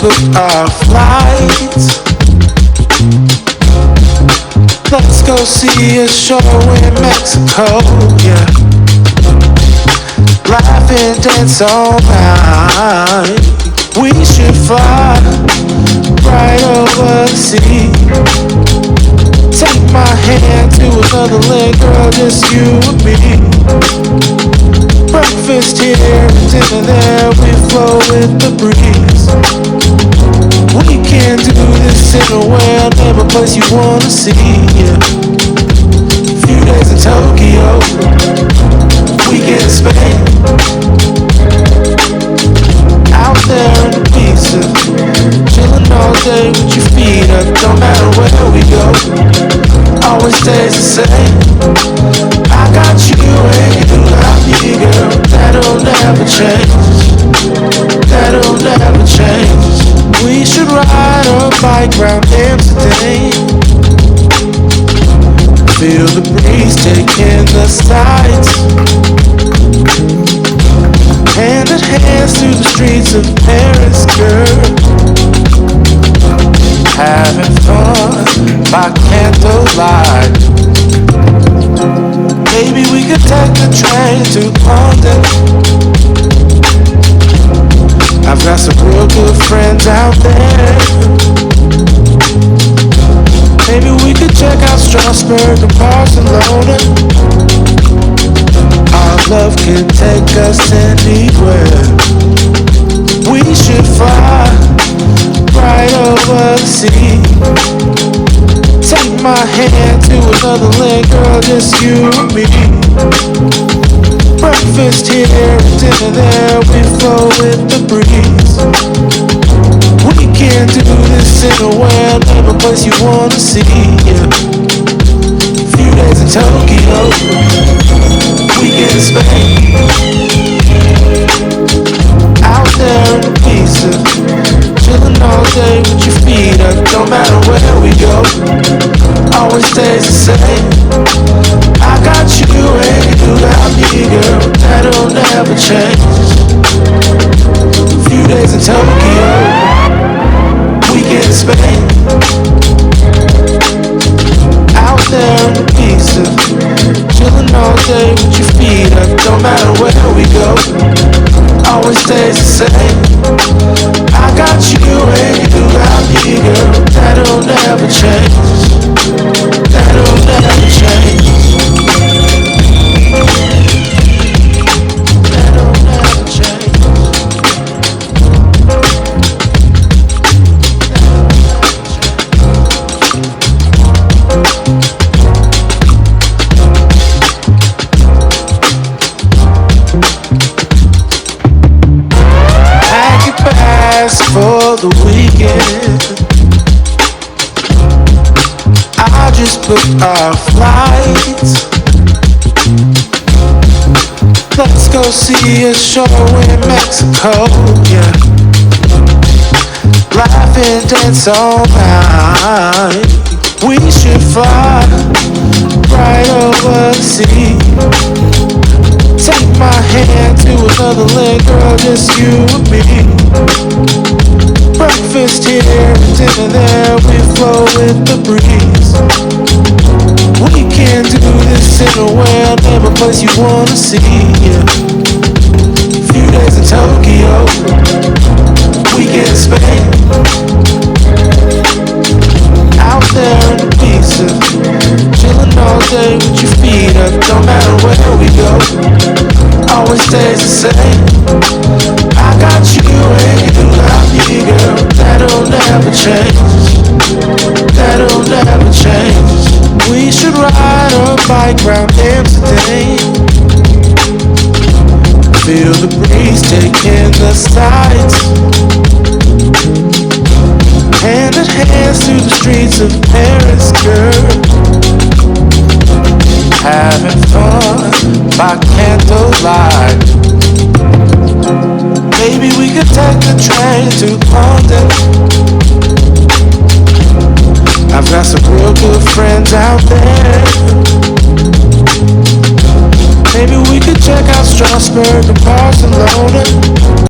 booked our flights. Let's go see a show in Mexico, yeah. Laugh and dance all night. We should fly right over the sea. Take my hand to another land, girl, just you and me. Breakfast here and dinner there, we flow with the breeze. We can do this anywhere, name a place you wanna see, yeah. Few days in Tokyo, weekend in Spain. Out there in the pizza, chillin' all day with your feet up. Don't matter where we go, always stays the same. I got you and you got me, girl. That'll never change. That'll never change. We should ride a bike round Amsterdam. Feel the breeze taking the sights. Hand in hand through the streets of Paris, girl. Having fun by candlelight. Maybe we could take the train to London. I've got some real good friends out there. Maybe we could check out Strasbourg and Barcelona. Our love can take us anywhere. We should fly right over the sea. Take my hand to another land, girl, just you and me. Breakfast here and dinner there, we flow with the breeze. We can do this anywhere, name a place you wanna see, yeah. Few days in Tokyo, weekend in Spain. Out there in the pizza, chillin' all day with your feet up. Don't matter where we go, always stays the same. I got you and you got me, girl. That'll never change. Few days in Tokyo, weekend in Spain. Out there in the pizza, chillin' all day with your feet up. Don't matter where we go, always stays the same. I got you and you got me, girl. That'll never change. That'll never change. That'll never change. Pack your bags for the weekend. I just booked our flights. Let's go see a show in Mexico, yeah. Laugh and dance all night. We should fly right over the sea. Take my hand to another land, girl, just you and me. Breakfast here and dinner there, we flow with the breeze. We can do this anywhere, name a place you wanna see, yeah. Few days in Tokyo, weekend in Spain. Out there in the pizza, chillin' all day with your feet up. Don't matter where we go, always stays the same. I got you and you got me, girl. That'll never change. That'll never change. We should ride a bike round Amsterdam. Feel the breeze taking the sights. Hand in hand through the streets of Paris, girl. Having fun by candlelight. Maybe we could take the train to London. I've got some real good friends out there. Maybe we could check out Strasbourg and Barcelona.